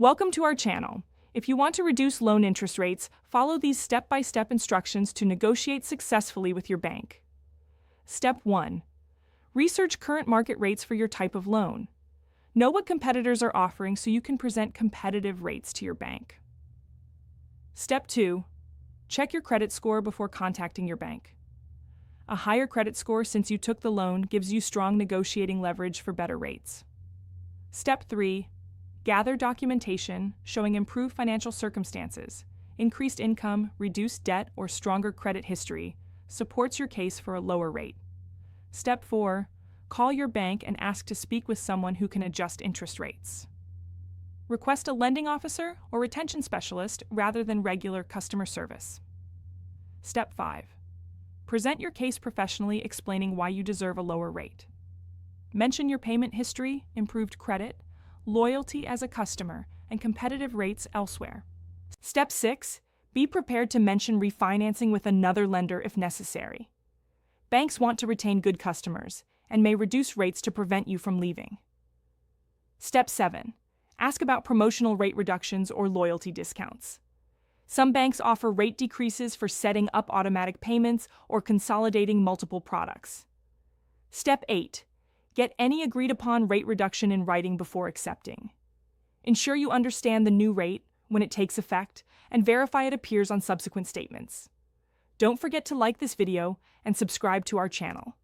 Welcome to our channel. If you want to reduce loan interest rates, follow these step-by-step instructions to negotiate successfully with your bank. Step 1. Research current market rates for your type of loan. Know what competitors are offering so you can present competitive rates to your bank. Step 2. Check your credit score before contacting your bank. A higher credit score since you took the loan gives you strong negotiating leverage for better rates. Step 3. Gather documentation showing improved financial circumstances, increased income, reduced debt, or stronger credit history supports your case for a lower rate. Step 4. Call your bank and ask to speak with someone who can adjust interest rates. Request a lending officer or retention specialist rather than regular customer service. Step 5. Present your case professionally, explaining why you deserve a lower rate. Mention your payment history, improved credit, loyalty as a customer, and competitive rates elsewhere. Step 6. Be prepared to mention refinancing with another lender if necessary. Banks want to retain good customers and may reduce rates to prevent you from leaving. Step 7. Ask about promotional rate reductions or loyalty discounts. Some banks offer rate decreases for setting up automatic payments or consolidating multiple products. Step 8. Get any agreed-upon rate reduction in writing before accepting. Ensure you understand the new rate when it takes effect and verify it appears on subsequent statements. Don't forget to like this video and subscribe to our channel.